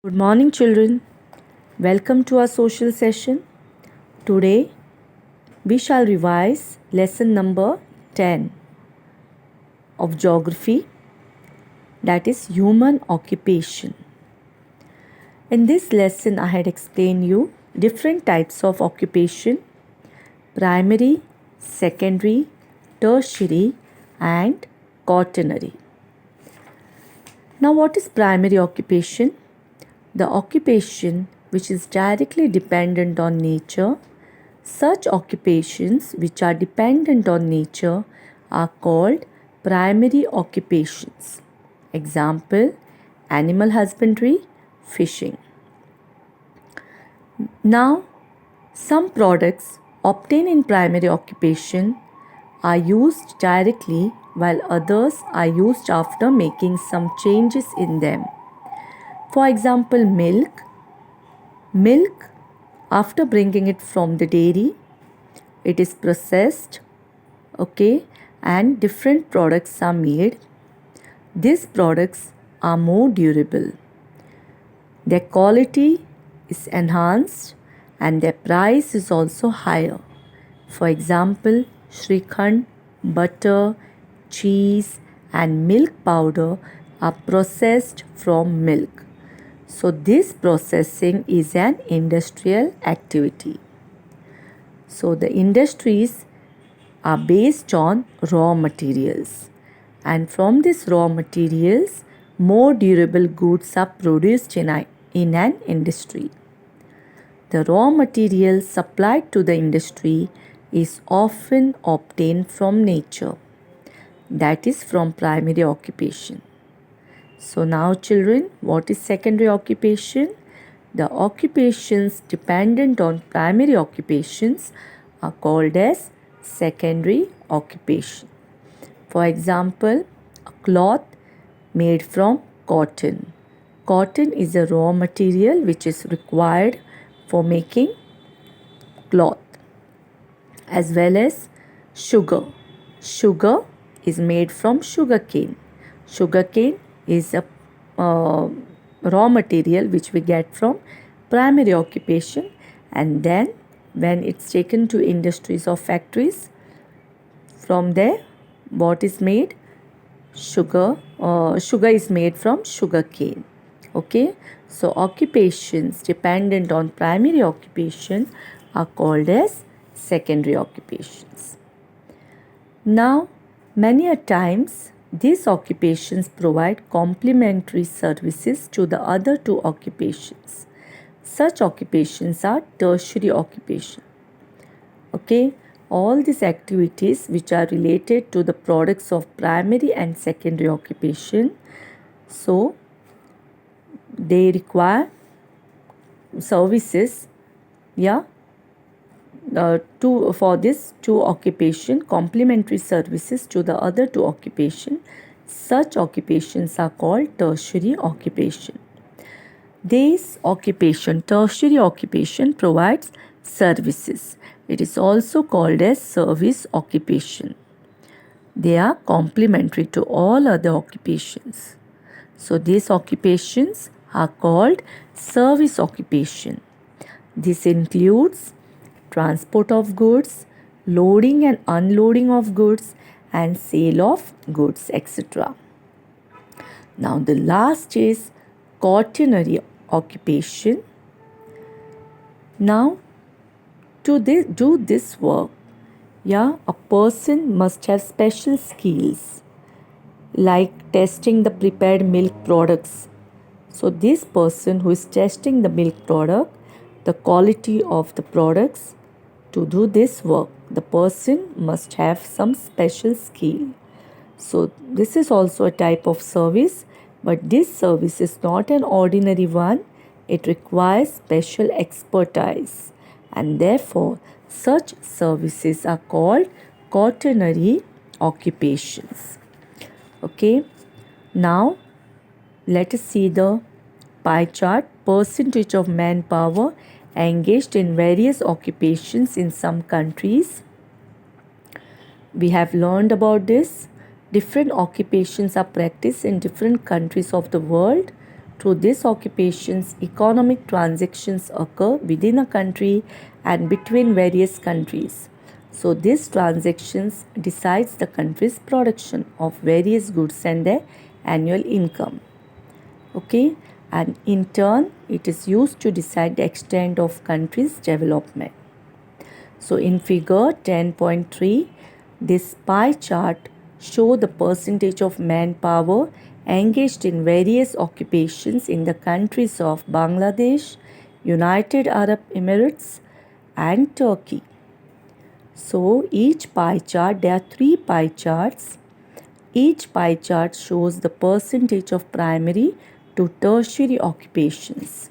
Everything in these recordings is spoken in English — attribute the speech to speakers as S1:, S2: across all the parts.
S1: Good morning, children. Welcome to our social session. Today, we shall revise lesson number 10 of geography, that is human occupation. In this lesson, I had explained you different types of occupation: primary, secondary, tertiary, and quaternary. Now, what is primary occupation? The occupation which is directly dependent on nature. Such occupations which are dependent on nature are called primary occupations. Example: animal husbandry, fishing. Now, some products obtained in primary occupation are used directly, while others are used after making some changes in them. For example, milk. Milk, after bringing it from the dairy, it is processed, and different products are made. These products are more durable. Their quality is enhanced and their price is also higher. For example, Shrikhand, butter, cheese, and milk powder are processed from milk. So, this processing is an industrial activity. So, the industries are based on raw materials, and from these raw materials, more durable goods are produced in an industry. The raw material supplied to the industry is often obtained from nature, that is, from primary occupation. So, now, children, what is secondary occupation? The occupations dependent on primary occupations are called as secondary occupation. For example, a cloth made from cotton. Cotton is a raw material which is required for making cloth, as well as sugar. Sugar is made from sugarcane. Sugarcane is a raw material which we get from primary occupation, and then when it's taken to industries or factories, from there what is made? Sugar is made from sugarcane. So occupations dependent on primary occupation are called as secondary occupations. Now, many a times these occupations provide complementary services to the other two occupations. Such occupations are tertiary occupation. All these activities which are related to the products of primary and secondary occupation, so they require services, for this two occupation, complementary services to the other two occupation. Such occupations are called tertiary occupation. This occupation, tertiary occupation, provides services. It is also called as service occupation. They are complementary to all other occupations. So these occupations are called service occupation. This includes transport of goods, loading and unloading of goods, and sale of goods, etc. Now, the last is quaternary occupation. Now, to do this work, a person must have special skills like testing the prepared milk products. So, this person who is testing the milk product, the quality of the products, to do this work, the person must have some special skill. So, this is also a type of service, but this service is not an ordinary one. It requires special expertise, and therefore, such services are called quaternary occupations. Now, let us see the pie chart. Percentage of manpower engaged in various occupations in some countries. We have learned about this. Different occupations are practiced in different countries of the world. Through these occupations, economic transactions occur within a country and between various countries. So these transactions decides the country's production of various goods and their annual income. Okay, and in turn it is used to decide the extent of country's development. So in figure 10.3, this pie chart show the percentage of manpower engaged in various occupations in the countries of Bangladesh, United Arab Emirates and Turkey. So each pie chart, there are 3 pie charts. Each pie chart shows the percentage of primary to tertiary occupations.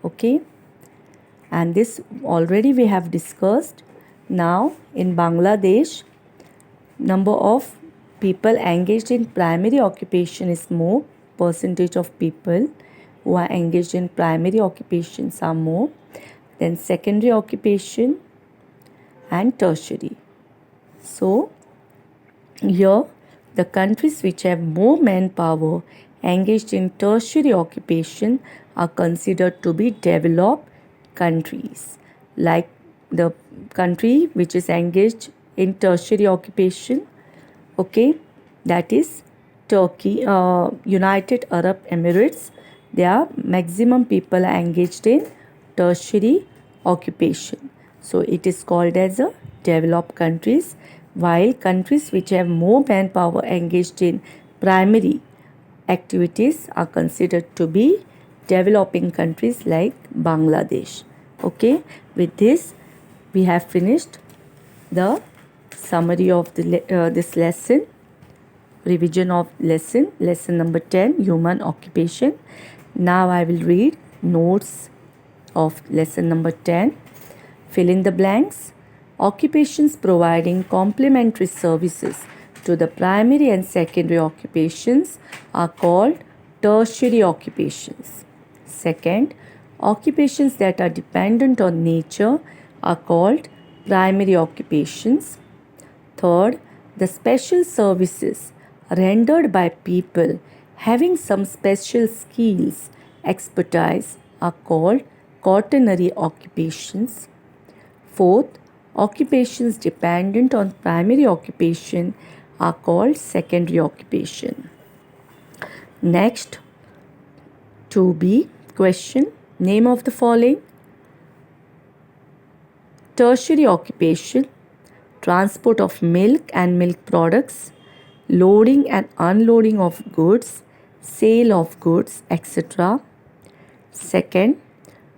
S1: Okay, and this already we have discussed. Now in Bangladesh, number of people engaged in primary occupation is more. Percentage of people who are engaged in primary occupations are more than secondary occupation and tertiary. So here the countries which have more manpower engaged in tertiary occupation are considered to be developed countries, like the country which is engaged in tertiary occupation, okay, that is Turkey, United Arab Emirates. Their maximum people are engaged in tertiary occupation, so it is called as a developed countries, while countries which have more manpower engaged in primary activities are considered to be developing countries like Bangladesh. Okay, with this we have finished the summary of this lesson, revision of lesson number 10, human occupation. Now I will read notes of lesson number 10. Fill in the blanks. Occupations providing complementary services to the primary and secondary occupations are called tertiary occupations. Second, occupations that are dependent on nature are called primary occupations. Third, the special services rendered by people having some special skills, expertise are called quaternary occupations. Fourth, occupations dependent on primary occupation are called secondary occupation. Next, 2b question, name of the following: tertiary occupation, transport of milk and milk products, loading and unloading of goods, sale of goods, etc. Second,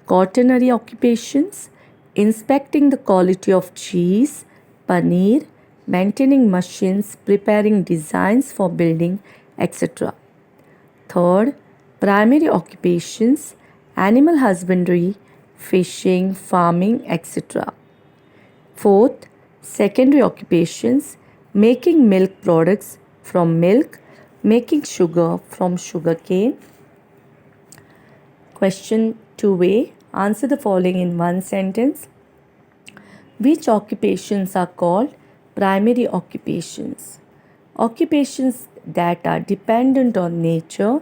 S1: quaternary occupations, inspecting the quality of cheese, paneer, maintaining machines, preparing designs for building, etc. Third, primary occupations, animal husbandry, fishing, farming, etc. Fourth, secondary occupations, making milk products from milk, making sugar from sugarcane. Question 2a. Answer the following in one sentence. Which occupations are called primary occupations? Occupations that are dependent on nature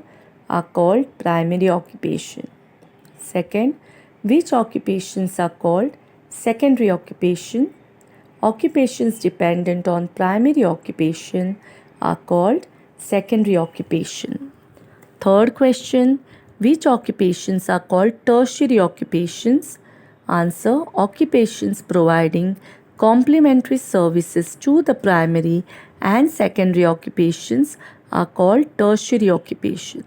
S1: are called primary occupation. Second, which occupations are called secondary occupation? Occupations dependent on primary occupation are called secondary occupation. Third question, which occupations are called tertiary occupations? Answer, occupations providing complementary services to the primary and secondary occupations are called tertiary occupation.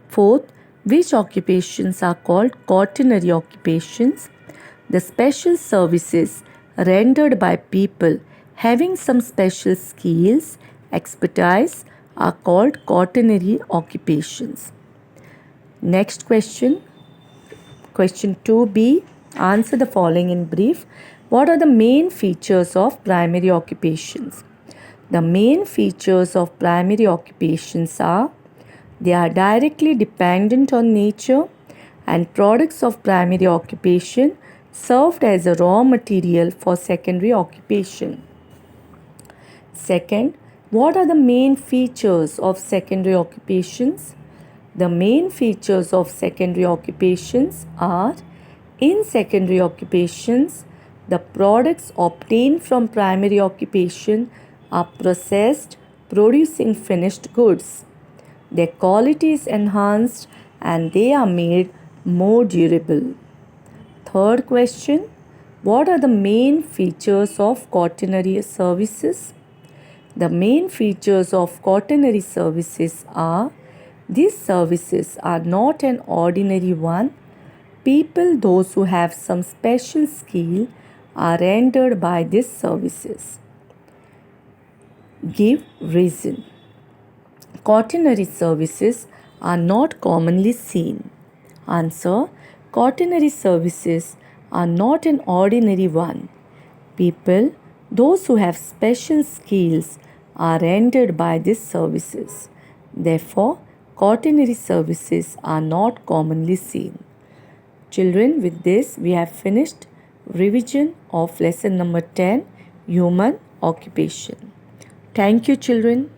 S1: Fourth, which occupations are called quaternary occupations? The special services rendered by people having some special skills, expertise are called quaternary occupations. Next question, question 2b. Answer the following in brief. What are the main features of primary occupations? The main features of primary occupations are: they are directly dependent on nature, and products of primary occupation served as a raw material for secondary occupation. Second, what are the main features of secondary occupations? The main features of secondary occupations are: in secondary occupations, the products obtained from primary occupation are processed, producing finished goods. Their quality is enhanced and they are made more durable. Third question: what are the main features of quaternary services? The main features of quaternary services are: these services are not an ordinary one. People, those who have some special skill, are rendered by these services. Give reason. Quaternary services are not commonly seen. Answer: quaternary services are not an ordinary one. People, those who have special skills, are rendered by these services. Therefore, quaternary services are not commonly seen. Children, with this we have finished revision of lesson number 10, Human Occupation. Thank you, children.